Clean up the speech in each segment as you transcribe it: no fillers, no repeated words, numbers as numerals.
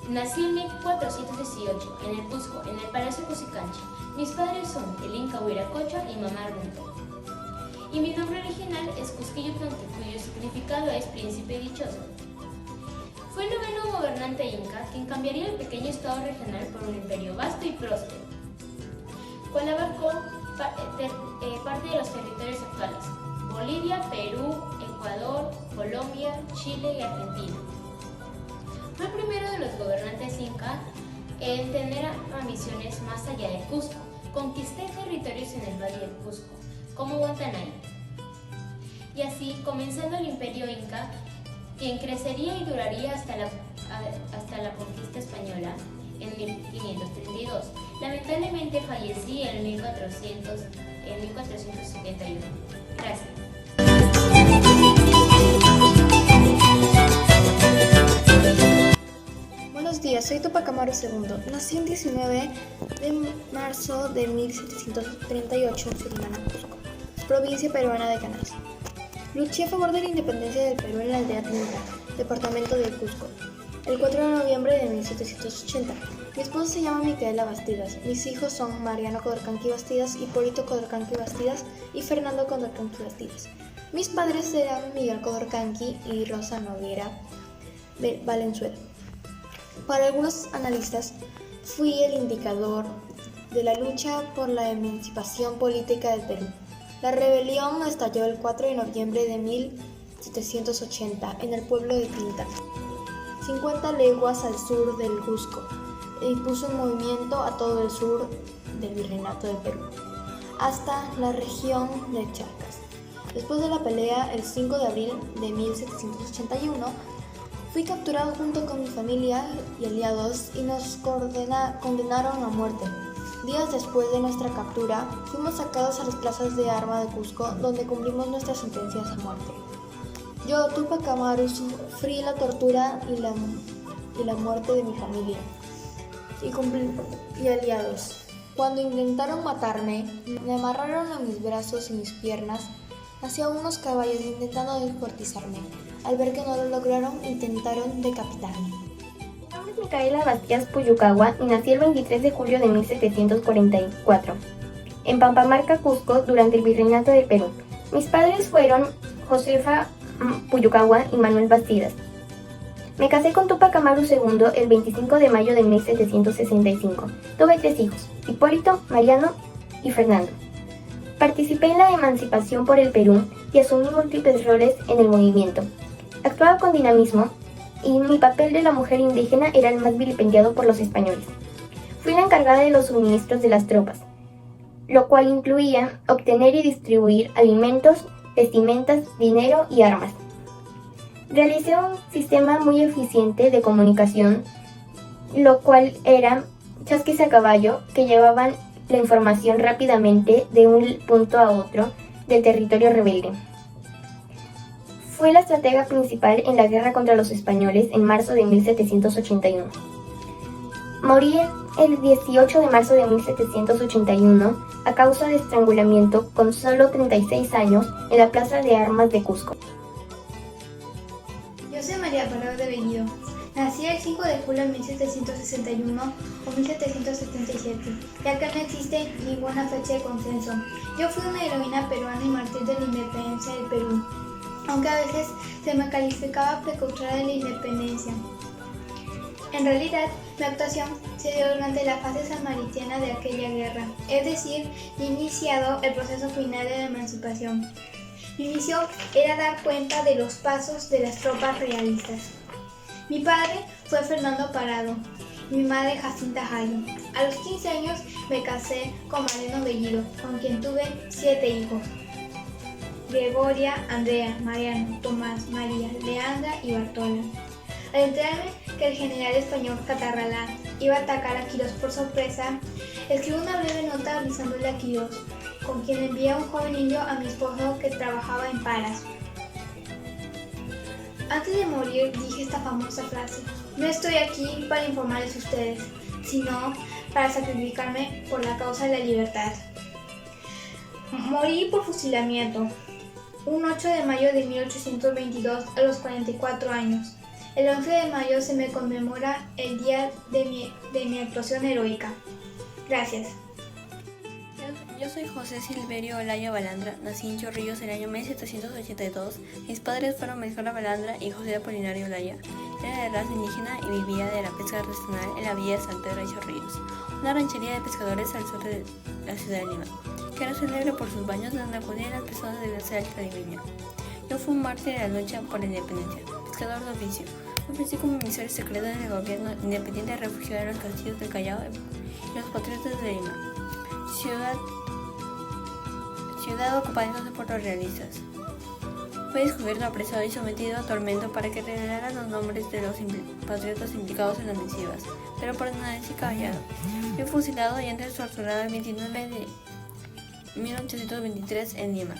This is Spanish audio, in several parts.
Nací en 1418 en el Cusco, en el Palacio Cusicanchi. Mis padres son el Inca Huiracocha y mamá Rumpo. Y mi nombre original es Cusquiyupanqui, cuyo significado es príncipe dichoso. Fue el noveno gobernante inca quien cambiaría el pequeño estado regional por un imperio vasto y próspero, cual abarcó parte de los territorios actuales: Bolivia, Perú, Ecuador, Colombia, Chile y Argentina. Fue el primero de los gobernantes incas en tener ambiciones más allá del Cusco. Conquisté territorios en el Valle del Cusco, como Guantanay. Y así, comenzando el imperio inca, quien crecería y duraría hasta la conquista española en 1532. Lamentablemente fallecí en 1471. Gracias. Buenos días, soy Túpac Amaru II. Nací el 19 de marzo de 1738 en Surinam, Cusco, provincia peruana de Canals. Luché a favor de la independencia del Perú en la aldea Tinta, departamento del Cusco, el 4 de noviembre de 1780. Mi esposo se llama Micaela Bastidas. Mis hijos son Mariano Condorcanqui Bastidas, Hipólito Condorcanqui Bastidas y Fernando Condorcanqui Bastidas. Mis padres eran Miguel Condorcanqui y Rosa Noguera Valenzuela. Para algunos analistas, fui el indicador de la lucha por la emancipación política del Perú. La rebelión estalló el 4 de noviembre de 1780 en el pueblo de Tinta, 50 leguas al sur del Cusco, e impuso un movimiento a todo el sur del Virreinato del Perú, hasta la región de Charcas. Después de la pelea, el 5 de abril de 1781, fui capturado junto con mi familia y aliados y nos condenaron a muerte. Días después de nuestra captura, fuimos sacados a las plazas de armas de Cusco, donde cumplimos nuestras sentencias a muerte. Yo, Túpac Amaru, sufrí la tortura y la muerte de mi familia y aliados. Cuando intentaron matarme, me amarraron a mis brazos y mis piernas hacia unos caballos intentando descuartizarme. Al ver que no lo lograron, intentaron decapitarme. Mi nombre es Micaela Bastidas Puyucagua y nací el 23 de julio de 1744, en Pampamarca, Cusco, durante el Virreinato del Perú. Mis padres fueron Josefa Puyucagua y Manuel Bastidas. Me casé con Túpac Amaru II el 25 de mayo de 1765. Tuve 3 hijos, Hipólito, Mariano y Fernando. Participé en la emancipación por el Perú y asumí múltiples roles en el movimiento. Actuaba con dinamismo y mi papel de la mujer indígena era el más vilipendiado por los españoles. Fui la encargada de los suministros de las tropas, lo cual incluía obtener y distribuir alimentos, vestimentas, dinero y armas. Realicé un sistema muy eficiente de comunicación, lo cual era chasquis a caballo que llevaban la información rápidamente de un punto a otro del territorio rebelde. Fue la estratega principal en la guerra contra los españoles en marzo de 1781. Morí el 18 de marzo de 1781 a causa de estrangulamiento con solo 36 años en la Plaza de Armas de Cusco. Yo soy María Parado de Bellido. Nací el 5 de julio de 1761 o 1777, ya que no existe ninguna fecha de consenso. Yo fui una heroína peruana y mártir de la independencia del Perú, aunque a veces se me calificaba precursora de la independencia. En realidad, mi actuación se dio durante la fase samaritana de aquella guerra, es decir, iniciado el proceso final de la emancipación. Mi misión era dar cuenta de los pasos de las tropas realistas. Mi padre fue Fernando Parado y mi madre Jacinta Jayo. A los 15 años me casé con Mariano Bellido, con quien tuve 7 hijos: Gregoria, Andrea, Mariano, Tomás, María, Leandra y Bartola. Al enterarme que el general español Catarralá iba a atacar a Quirós por sorpresa, escribí una breve nota avisándole a Quirós con quien envié a un joven indio a mi esposo que trabajaba en Paras. Antes de morir dije esta famosa frase: no estoy aquí para informarles a ustedes, sino para sacrificarme por la causa de la libertad. Morí por fusilamiento, un 8 de mayo de 1822 a los 44 años. El 11 de mayo se me conmemora el día de mi actuación heroica. Gracias. Yo soy José Silverio Olaya Balandra, nací en Chorrillos en el año 1782. Mis padres fueron Melchora Balandra y José Apolinario Olaya. Era de raza indígena y vivía de la pesca artesanal en la villa de San Pedro de Chorrillos, una ranchería de pescadores al sur de la ciudad de Lima, que era célebre por sus baños donde acudían las personas de clase alta limeña. Yo fui un mártir de la lucha por la independencia, pescador de oficio. Ofrecí como emisario secreto en el gobierno independiente refugiado en los castillos del Callao y los patriotas de Lima, ciudad ocupada entonces por los realistas. Fue descubierto, apresado y sometido a tormento para que revelara los nombres de los patriotas implicados en las misivas, pero por permanece caballado. Fue fusilado y antes torturado el 29 de 1823 en Lima.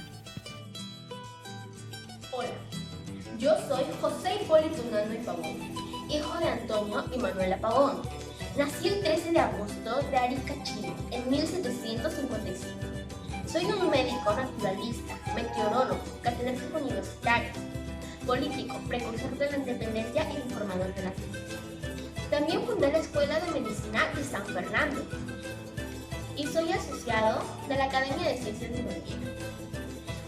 Hola, yo soy José Hipólito Unanue Pavón, hijo de Antonio y Manuela Pavón. Nací el 13 de agosto de Arica, Chile, en 1755. Soy un médico naturalista, meteorólogo, catedrático universitario, político, precursor de la independencia y informador de la ciencia. También fundé la Escuela de Medicina de San Fernando y soy asociado de la Academia de Ciencias de Bolivia.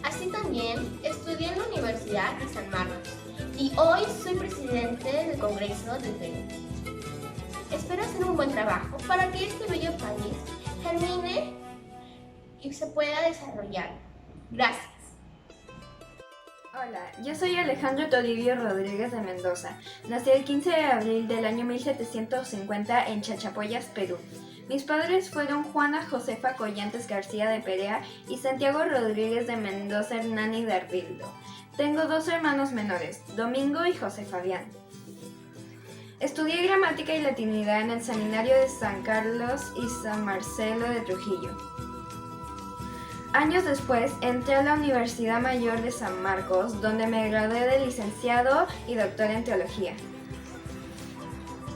Así también estudié en la Universidad de San Marcos y hoy soy presidente del Congreso del Perú. Espero hacer un buen trabajo para que este bello país germine y se pueda desarrollar. Gracias. Hola, yo soy Alejandro Toribio Rodríguez de Mendoza. Nací el 15 de abril del año 1750 en Chachapoyas, Perú. Mis padres fueron Juana Josefa Collantes García de Perea y Santiago Rodríguez de Mendoza Hernani de Arbildo. Tengo dos hermanos menores, Domingo y José Fabián. Estudié gramática y latinidad en el Seminario de San Carlos y San Marcelo de Trujillo. Años después entré a la Universidad Mayor de San Marcos, donde me gradué de licenciado y doctor en teología.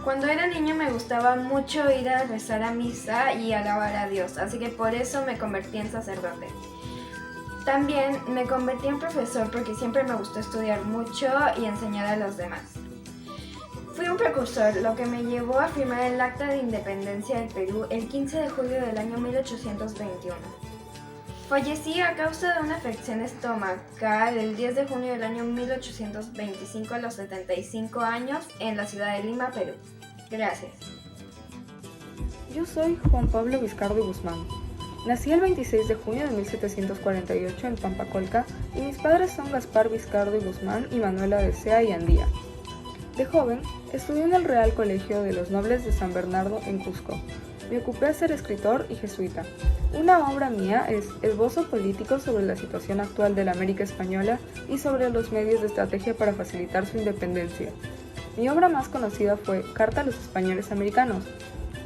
Cuando era niño me gustaba mucho ir a rezar a misa y alabar a Dios, así que por eso me convertí en sacerdote. También me convertí en profesor porque siempre me gustó estudiar mucho y enseñar a los demás. Fui un precursor, lo que me llevó a firmar el Acta de Independencia del Perú el 15 de julio del año 1821. Fallecí a causa de una afección estomacal el 10 de junio del año 1825 a los 75 años en la ciudad de Lima, Perú. Gracias. Yo soy Juan Pablo Vizcardo y Guzmán. Nací el 26 de junio de 1748 en Pampacolca y mis padres son Gaspar Vizcardo y Guzmán y Manuela de Sea y Andía. De joven, estudié en el Real Colegio de los Nobles de San Bernardo en Cusco. Me ocupé a ser escritor y jesuita. Una obra mía es Esbozo político sobre la situación actual de la América Española y sobre los medios de estrategia para facilitar su independencia. Mi obra más conocida fue Carta a los españoles americanos,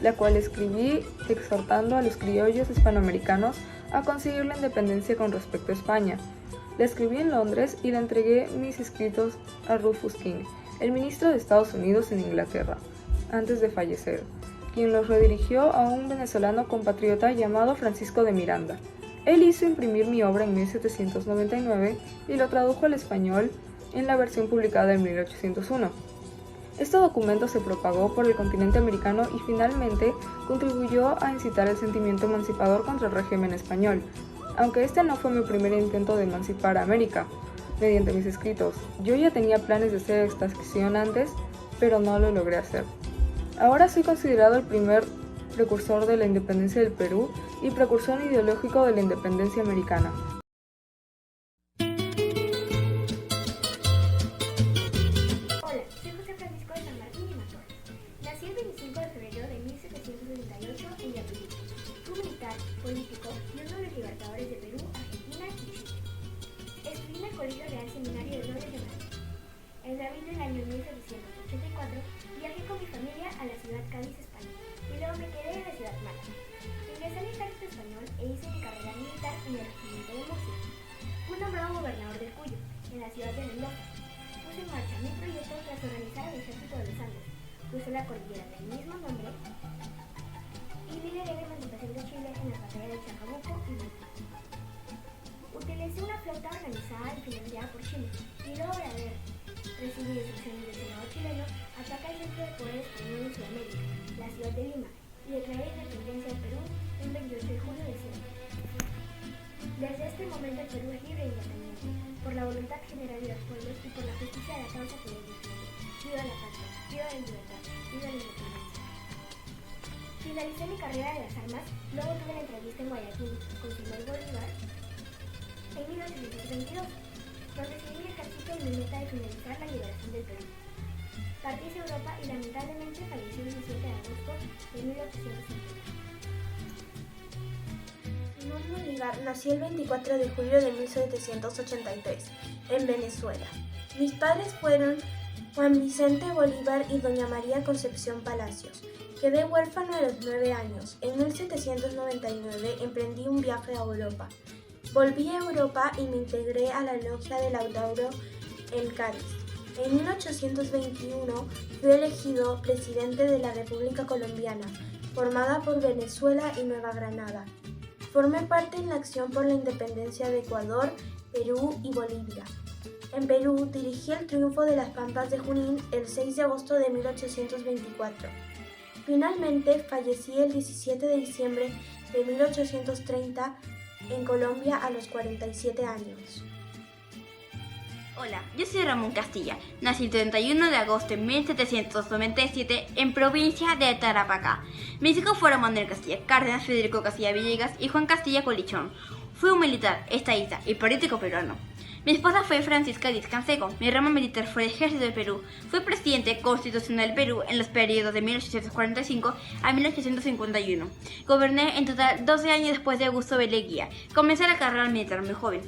la cual escribí exhortando a los criollos hispanoamericanos a conseguir la independencia con respecto a España. La escribí en Londres y le entregué mis escritos a Rufus King, el ministro de Estados Unidos en Inglaterra, antes de fallecer, quien los redirigió a un venezolano compatriota llamado Francisco de Miranda. Él hizo imprimir mi obra en 1799 y lo tradujo al español en la versión publicada en 1801. Este documento se propagó por el continente americano y finalmente contribuyó a incitar el sentimiento emancipador contra el régimen español, aunque este no fue mi primer intento de emancipar a América mediante mis escritos. Yo ya tenía planes de hacer esta acción antes, pero no lo logré hacer. Ahora soy considerado el primer precursor de la independencia del Perú y precursor ideológico de la independencia americana. Hola, soy José Francisco de San Martín y Mator. Nací el 25 de febrero de 1778 en Yapeyú. Fui militar, político y uno de los libertadores de Perú, Argentina y Chile. Estudié en el Colegio Real Seminario de Dolores de Madrid. En abril del año 1784 viajé con mi familia a la ciudad Cádiz, España, y luego me quedé en la ciudad Málaga. Ingresé al ejército español e hice mi carrera militar y me en la ciudad de Mendoza. Puse en marcha mi proyecto tras organizar el ejército de los Andes. Crucé la cordillera del mismo nombre y lideré la emancipación de Chile en las batallas de Chacabuco y Lima. Utilicé una flota organizada y financiada por Chile y luego de haber recibido instrucciones del Senado chileno, ataca el centro de poder español en Sudamérica, la ciudad de Lima, y declaré la independencia del Perú el 28 de julio de ese año. Desde este momento el Perú es libre e independiente, por la voluntad general de los pueblos y por la justicia de la causa que les defiende. ¡Viva la patria! ¡Viva la libertad! ¡Viva la independencia! Finalicé mi carrera de las armas, luego tuve la entrevista en Guayaquil con Simón Bolívar en 1822, donde seguí mi ejército en mi meta de finalizar la liberación del Perú. Partí hacia Europa y lamentablemente fallecí el 17 de agosto de 1850. Simón Bolívar nació el 24 de julio de 1783 en Venezuela. Mis padres fueron Juan Vicente Bolívar y doña María Concepción Palacios. Quedé huérfano a los 9 años. En 1799 emprendí un viaje a Europa. Volví a Europa y me integré a la logia de Lautaro en Cádiz. En 1821 fui elegido presidente de la República Colombiana, formada por Venezuela y Nueva Granada. Formé parte en la acción por la independencia de Ecuador, Perú y Bolivia. En Perú dirigí el triunfo de las Pampas de Junín el 6 de agosto de 1824. Finalmente fallecí el 17 de diciembre de 1830 en Colombia a los 47 años. Hola, yo soy Ramón Castilla. Nací el 31 de agosto de 1797 en provincia de Tarapacá. Mis hijos fueron Manuel Castilla Cárdenas, Federico Castilla Villegas y Juan Castilla Colichón. Fui un militar, estadista y político peruano. Mi esposa fue Francisca Díaz Canseco. Mi rama militar fue el Ejército del Perú. Fui presidente constitucional del Perú en los periodos de 1845 a 1851. Goberné en total 12 años después de Augusto B. Leguía. Comencé la carrera militar muy joven.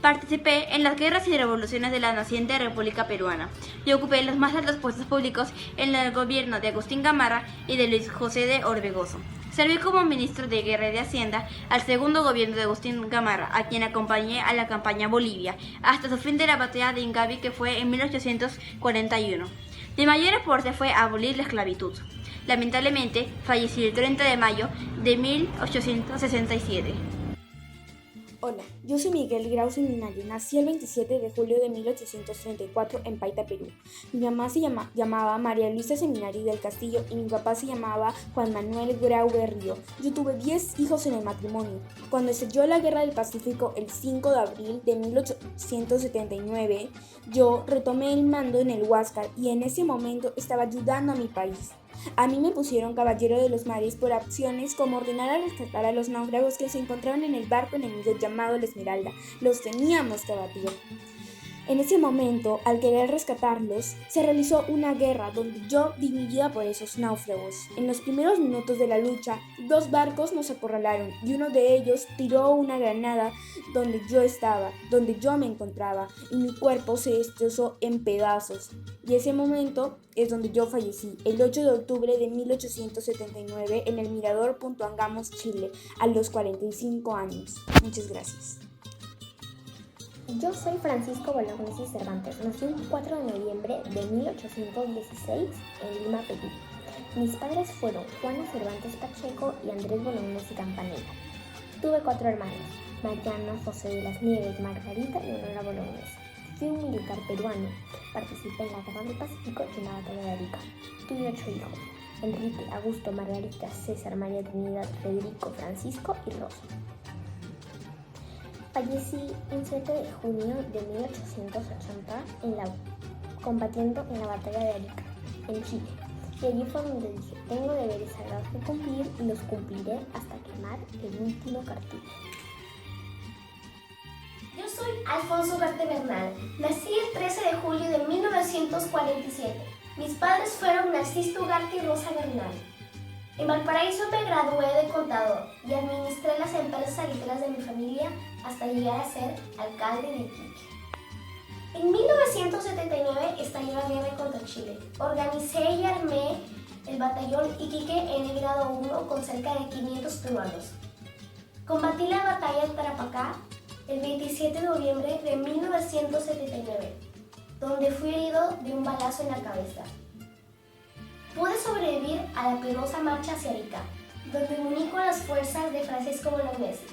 Participé en las guerras y revoluciones de la naciente República Peruana y ocupé los más altos puestos públicos en el gobierno de Agustín Gamarra y de Luis José de Orbegoso. Serví como ministro de Guerra y de Hacienda al segundo gobierno de Agustín Gamarra, a quien acompañé a la campaña Bolivia, hasta su fin de la batalla de Ingavi, que fue en 1841. Mi mayor aporte fue abolir la esclavitud. Lamentablemente, fallecí el 30 de mayo de 1867. Hola, yo soy Miguel Grau Seminario. Nací el 27 de julio de 1834 en Paita, Perú. Mi mamá se llamaba María Luisa Seminario del Castillo y mi papá se llamaba Juan Manuel Grau Berrío. Yo tuve 10 hijos en el matrimonio. Cuando estalló la Guerra del Pacífico el 5 de abril de 1879, yo retomé el mando en el Huáscar y en ese momento estaba ayudando a mi país. A mí me pusieron caballero de los mares por acciones como ordenar a rescatar a los náufragos que se encontraban en el barco enemigo llamado la Esmeralda. Los teníamos que abatir. En ese momento, al querer rescatarlos, se realizó una guerra donde yo di mi vida por esos náufragos. En los primeros minutos de la lucha, 2 barcos nos acorralaron y uno de ellos tiró una granada donde yo me encontraba, y mi cuerpo se destrozó en pedazos. Y ese momento es donde yo fallecí, el 8 de octubre de 1879, en el Mirador Punto Angamos, Chile, a los 45 años. Muchas gracias. Yo soy Francisco Bolognesi Cervantes. Nací el 4 de noviembre de 1816 en Lima, Perú. Mis padres fueron Juana Cervantes Pacheco y Andrés Bolognesi Campanella. Tuve 4 hermanos, Mariano, José de las Nieves, Margarita y Honora Bolognesi. Fui un militar peruano. Participé en la Guerra del Pacífico y en la Batalla de Arica. Tuve 8 hijos: Enrique, Augusto, Margarita, César, María Trinidad, Federico, Francisco y Rosa. Fallecí el 7 de junio de 1880 combatiendo en la batalla de Arica, en Chile. Y allí fue donde dije: tengo deberes sagrados que cumplir y los cumpliré hasta quemar el último cartucho. Yo soy Alfonso Ugarte Bernal. Nací el 13 de julio de 1947. Mis padres fueron Narciso Ugarte y Rosa Bernal. En Valparaíso me gradué de contador y administré las empresas agrícolas de mi familia hasta llegar a ser alcalde de Iquique. En 1979 estalló la guerra contra Chile. Organicé y armé el batallón Iquique en el grado 1 con cerca de 500 peruanos. Combatí la batalla de Tarapacá, el 27 de noviembre de 1979, donde fui herido de un balazo en la cabeza. Pude sobrevivir a la penosa marcha hacia Arica, donde me uní con las fuerzas de Francisco Bolognesi.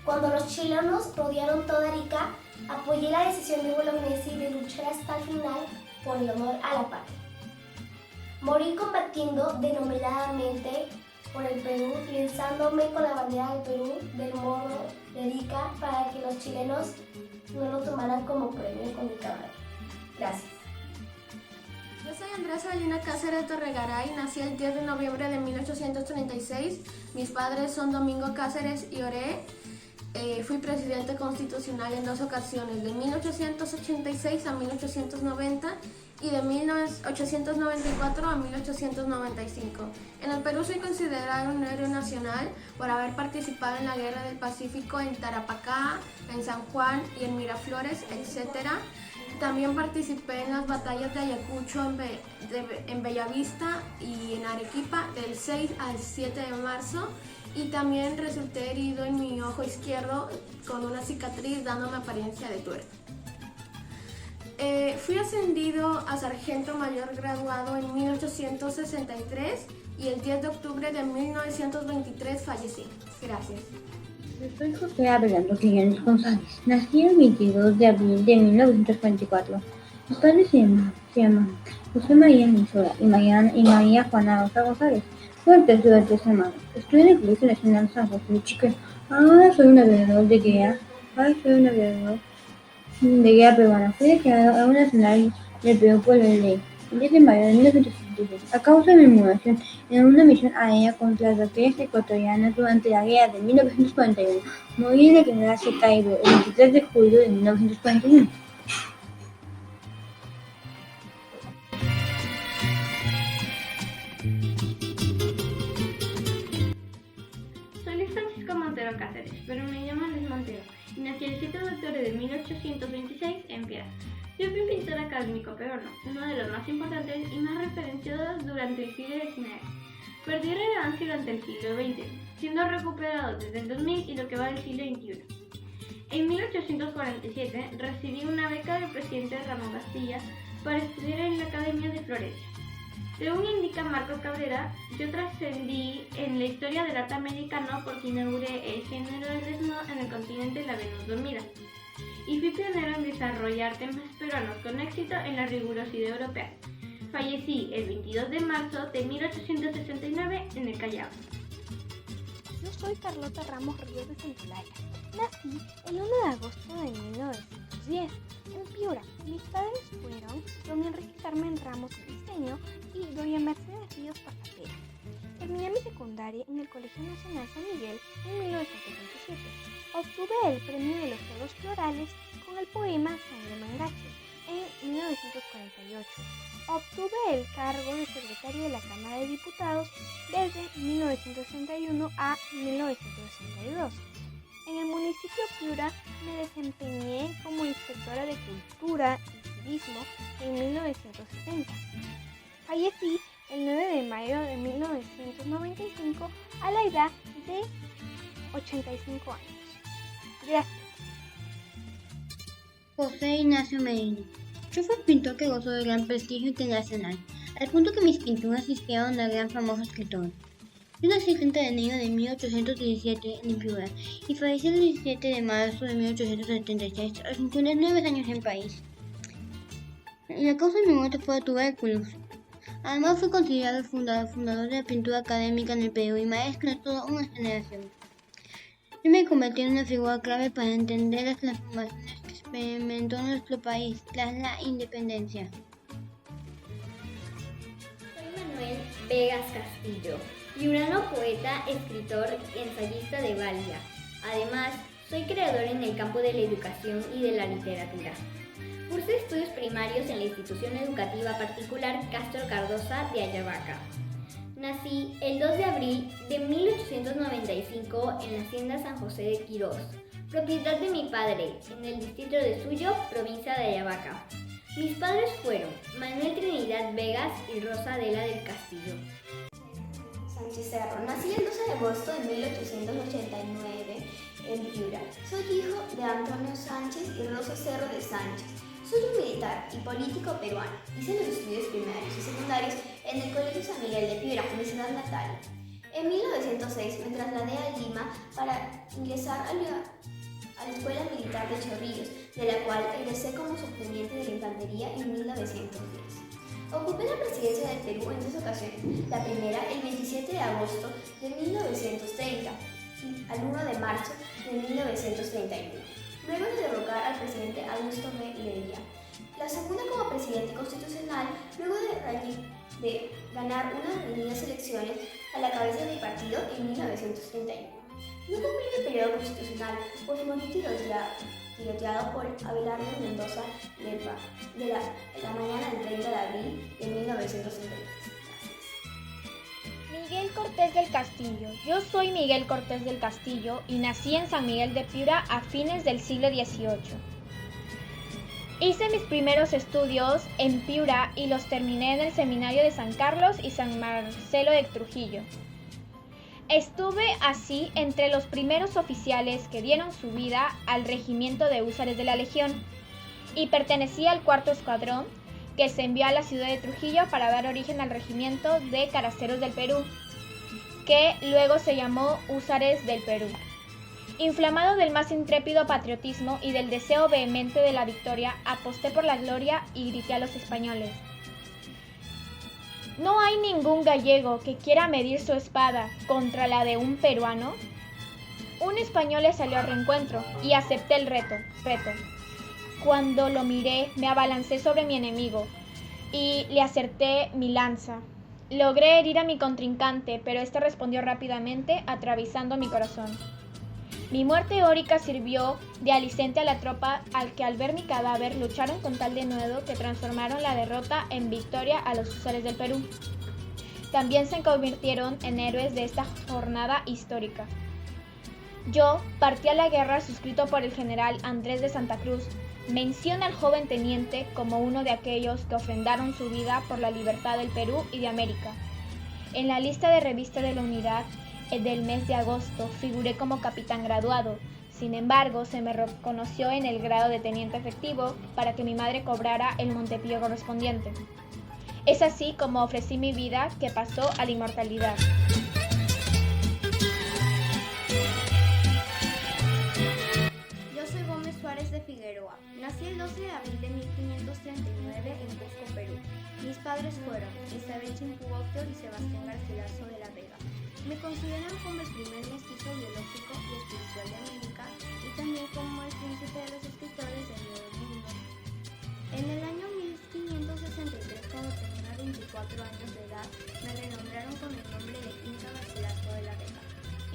Cuando los chilenos rodearon toda Arica, apoyé la decisión de Bolognesi de luchar hasta el final por el honor a la patria. Morí combatiendo denominadamente por el Perú, lanzándome con la bandera del Perú del morro de Arica para que los chilenos no lo tomaran como premio con mi caballo. Gracias. Yo soy Andrea Sabellina Cáceres Torregaray, nací el 10 de noviembre de 1836. Mis padres son Domingo Cáceres y Oré. Fui presidente constitucional en 2 ocasiones, de 1886 a 1890 y de 1894 a 1895. En el Perú soy considerado un héroe nacional por haber participado en la Guerra del Pacífico en Tarapacá, en San Juan y en Miraflores, etc. También participé en las batallas de Ayacucho, en Bellavista y en Arequipa del 6 al 7 de marzo. Y también resulté herido en mi ojo izquierdo con una cicatriz dándome apariencia de tuerto. Fui ascendido a sargento mayor graduado en 1863 y el 10 de octubre de 1923 fallecí. Gracias. Yo soy José Abelardo Quiñones González. Nací el 22 de abril de 1944. Mis padres se llaman José María Nisola y María Juana Rosa González. Soy el tercero de 3 hermanos. Estudié en el Colegio Nacional San José de Chiquén. Ahora soy un aviador de guerra. Peruana. Fui declarado héroe nacional del Perú por la ley el 10 de mayo de 1976 a causa de mi inmolación en una misión aérea contra las baterías ecuatorianas durante la guerra de 1941. Morí de quedarse caído el 23 de julio de 1941. Soy Luis Francisco Montero Cáceres, pero me llaman Luis Montero, y nací el 7 de octubre de 1826 en Piedras. Yo fui un pintor académico peruano, uno de los más importantes y más referenciados durante el siglo XIX. Perdió relevancia durante el siglo XX, siendo recuperado desde el 2000 y lo que va del siglo XXI. En 1847 recibí una beca del presidente Ramón Castilla para estudiar en la Academia de Florencia. Según indica Marco Cabrera, yo trascendí en la historia del arte americano porque inauguré el género del desnudo en el continente de la Venus dormida. Y fui pionero en desarrollar temas peruanos con éxito en la rigurosidad europea. Fallecí el 22 de marzo de 1869 en el Callao. Yo soy Carlota Ramos Ríos de Centolaya. Nací el 1 de agosto de 1910 en Piura. Mis padres fueron don Enrique Carmen Ramos de Diseño y doña Mercedes Ríos Pasapera. Terminé mi secundaria en el Colegio Nacional San Miguel en 1927. Obtuve el premio de los Juegos Florales con el poema Sangre Mangache en 1948. Obtuve el cargo de secretario de la Cámara de Diputados desde 1961 a 1962. En el municipio Piura me desempeñé como inspectora de Cultura y Turismo en 1970. Fallecí el 9 de mayo de 1995 a la edad de 85 años. Gracias. José Ignacio Medina. Yo fui un pintor que gozó de gran prestigio internacional, al punto que mis pinturas inspiraron a gran famoso escritor. Yo nací el 30 de enero de 1817 en Piura y fallecí el 17 de marzo de 1876 a los 59 años en París. La causa de mi muerte fue la tuberculosis. Además fue considerado el fundador de la pintura académica en el Perú y maestro de toda una generación. Yo me convertí en una figura clave para entender las transformaciones que experimentó nuestro país tras la independencia. Soy Manuel Vegas Castillo, piurano, poeta, escritor y ensayista de Valga. Además, soy creador en el campo de la educación y de la literatura. Cursé estudios primarios en la institución educativa particular Castro Cardosa de Ayabaca. Nací el 2 de abril de 1895 en la hacienda San José de Quirós, propiedad de mi padre, en el distrito de Suyo, provincia de Ayabaca. Mis padres fueron Manuel Trinidad Vegas y Rosa Adela del Castillo. Sánchez Cerro. Nací el 12 de agosto de 1889 en Piura. Soy hijo de Antonio Sánchez y Rosa Cerro de Sánchez. Soy un militar y político peruano. Hice los estudios primarios y secundarios en el Colegio San Miguel de Piura, mi ciudad natal. En 1906 me trasladé a Lima para ingresar a la Escuela Militar de Chorrillos, de la cual egresé como subteniente de la infantería en 1910. Ocupé la presidencia del Perú en 2 ocasiones, la primera el 27 de agosto de 1930 y al 1 de marzo de 1931, luego de derrocar al presidente Augusto B. Leguía. La segunda como presidente constitucional, luego de ganar unas reñidas elecciones a la cabeza de mi partido en 1931. No cumplí el periodo constitucional, pues morí tiroteado por Abelardo Mendoza de la mañana del 30 de abril de 1933. Miguel Cortés del Castillo. Yo soy Miguel Cortés del Castillo y nací en San Miguel de Piura a fines del siglo XVIII. Hice mis primeros estudios en Piura y los terminé en el Seminario de San Carlos y San Marcelo de Trujillo. Estuve así entre los primeros oficiales que dieron su vida al regimiento de húsares de la Legión y pertenecía al 4º escuadrón que se envió a la ciudad de Trujillo para dar origen al regimiento de Caraceros del Perú, que luego se llamó Húsares del Perú. Inflamado del más intrépido patriotismo y del deseo vehemente de la victoria, aposté por la gloria y grité a los españoles: ¿no hay ningún gallego que quiera medir su espada contra la de un peruano? Un español le salió al reencuentro y acepté el reto. Cuando lo miré, me abalancé sobre mi enemigo y le acerté mi lanza. Logré herir a mi contrincante, pero este respondió rápidamente, atravesando mi corazón. Mi muerte heroica sirvió de aliciente a la tropa que al ver mi cadáver lucharon con tal denuedo que transformaron la derrota en victoria a los húsares del Perú. También se convirtieron en héroes de esta jornada histórica. Yo partí a la guerra suscrito por el general Andrés de Santa Cruz. Menciona al joven teniente como uno de aquellos que ofrendaron su vida por la libertad del Perú y de América. En la lista de revista de la Unidad del mes de agosto figuré como capitán graduado. Sin embargo, se me reconoció en el grado de teniente efectivo para que mi madre cobrara el montepío correspondiente. Es así como ofrecí mi vida, que pasó a la inmortalidad. Yo soy Gómez Suárez de Figueroa. Nací el 12 de abril de 1539 en Cusco, Perú. Mis padres fueron Isabel Chimpú-Octor y Sebastián Garcilaso de la Vega. Me consideran como el primer mestizo biológico y espiritual de América y también como el príncipe de los escritores del Nuevo Mundo. En el año 1563, cuando tenía 24 años de edad, me renombraron con el nombre de Inca Garcilaso de la Vega.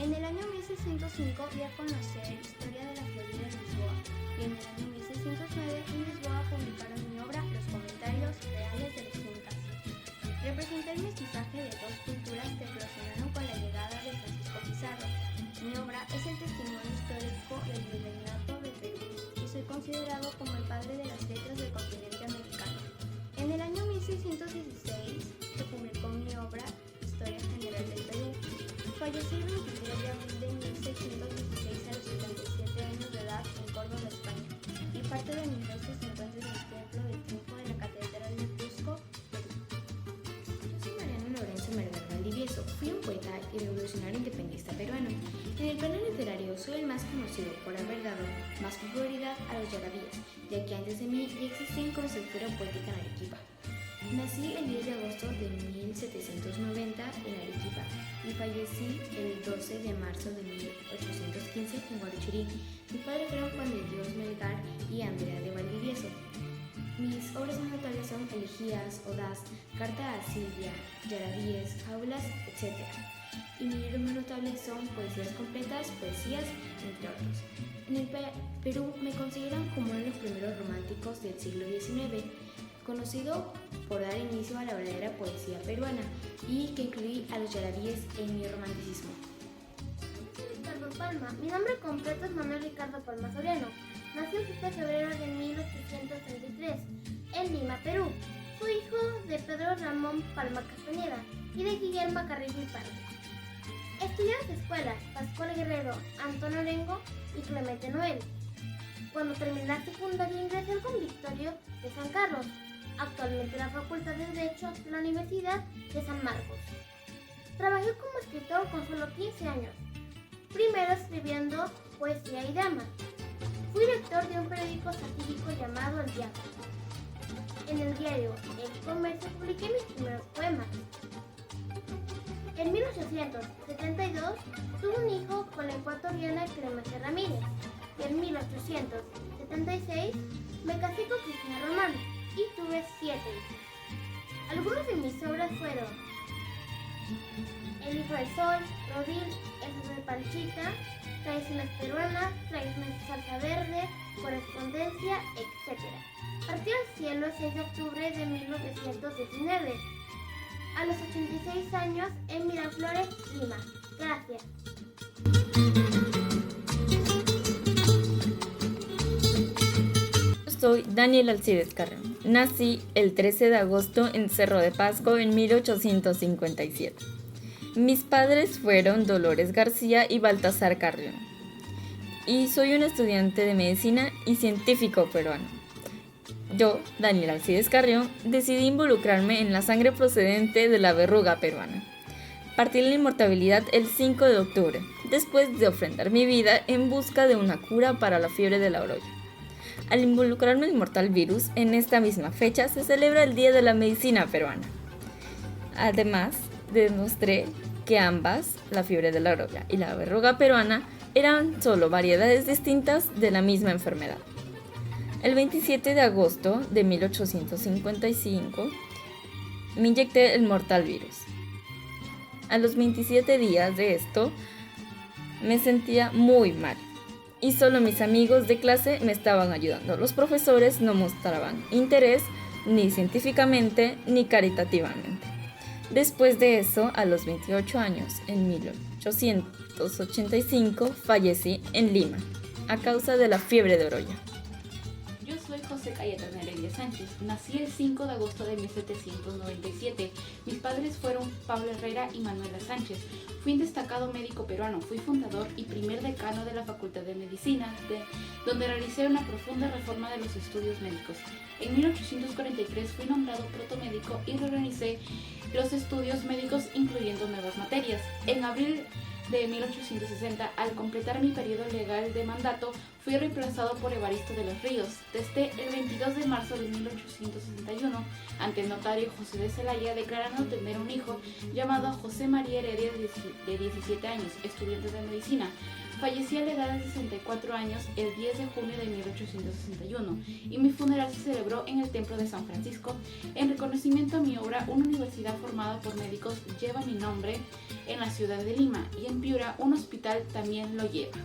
En el año 1605 di a conocer Historia de la Florida en Lisboa y en el año 1609 en Lisboa publicaron mi obra Los Comentarios Reales de los Incas. Representé el mestizaje de 2 culturas que eclosionaron con la llegada de Francisco Pizarro. Mi obra es el testimonio histórico del virreinato del Perú y soy considerado como el padre de las letras del continente americano. En el año 1616 se publicó mi obra Historia General del Perú. Fallecí el 23 de abril de 1616 a los 77 años de edad en Córdoba, España, y parte de mis restos se encuentran en el Templo del Triunfo de la Catedral de Cusco, Perú. Fui un poeta y revolucionario independentista peruano. En el plano literario soy el más conocido por haber dado más popularidad a los yarabíes, ya que antes de mí ya existían como estructura poética en Arequipa. Nací el 10 de agosto de 1790 en Arequipa y fallecí el 12 de marzo de 1815 en Guarochirí. Mis padres fueron Juan de Dios Melgar y Andrea de Valdivieso. Mis obras más notables son elegías, odas, carta a Silvia, yarabíes, jaulas, etc. Y mis libros más notables son poesías completas, poesías, entre otros. En el Perú me consideran como uno de los primeros románticos del siglo XIX, conocido por dar inicio a la verdadera poesía peruana y que incluí a los yarabíes en mi romanticismo. Ricardo Palma. Mi nombre completo es Manuel Ricardo Palma Soriano. Nací el 7 de febrero de 1833 en Lima, Perú. Soy hijo de Pedro Ramón Palma Castañeda y de Guillermo Carrillo y Pardo. Estudié en las escuelas Pascual Guerrero, Antonio Orengo y Clemente Noel. Cuando terminé la secundaria ingresé al Convictorio de San Carlos, actualmente en la Facultad de Derecho de la Universidad de San Marcos. Trabajé como escritor con solo 15 años, primero escribiendo poesía y drama. Fui director de un periódico satírico llamado El Diablo. En el diario El Comercio publiqué mis primeros poemas. En 1872 tuve un hijo con la ecuatoriana Clemente Ramírez y en 1876 me casé con Cristina Román y tuve 7 hijos. Algunas de mis obras fueron El Hijo del Sol, Rodil, El Jesús de Panchita, Tradiciones Peruanas, Tradiciones de Salsa Verde, Correspondencia, etc. Partí al cielo el 6 de octubre de 1919, a los 86 años en Miraflores, Lima. Gracias. Soy Daniel Alcides Carrión. Nací el 13 de agosto en Cerro de Pasco en 1857. Mis padres fueron Dolores García y Baltasar Carrión. Y soy un estudiante de medicina y científico peruano. Yo, Daniel Alcides Carrión, decidí involucrarme en la sangre procedente de la verruga peruana. Partí la inmortalidad el 5 de octubre, después de ofrendar mi vida en busca de una cura para la fiebre de la orolla. Al involucrarme en el mortal virus, en esta misma fecha se celebra el Día de la Medicina Peruana. Además, demostré que ambas, la fiebre de la orolla y la verruga peruana, eran solo variedades distintas de la misma enfermedad. El 27 de agosto de 1855 me inyecté el mortal virus. A los 27 días de esto me sentía muy mal y solo mis amigos de clase me estaban ayudando. Los profesores no mostraban interés ni científicamente ni caritativamente. Después de eso, a los 28 años, en 1885, fallecí en Lima a causa de la fiebre de orolla. Yo soy José Cayetano Heredia Sánchez. Nací el 5 de agosto de 1797. Mis padres fueron Pablo Herrera y Manuela Sánchez. Fui un destacado médico peruano. Fui fundador y primer decano de la Facultad de Medicina, donde realicé una profunda reforma de los estudios médicos. En 1843 fui nombrado protomédico y reorganicé los estudios médicos incluyendo nuevas materias. En abril de 1860, al completar mi periodo legal de mandato, fui reemplazado por Evaristo de los Ríos. Desde el 22 de marzo de 1861, ante el notario José de Celaya, declarando tener un hijo llamado José María Heredia de 17 años, estudiante de medicina. Fallecí a la edad de 64 años el 10 de junio de 1861 y mi funeral se celebró en el Templo de San Francisco. En reconocimiento a mi obra, una universidad formada por médicos lleva mi nombre en la ciudad de Lima y en Piura un hospital también lo lleva.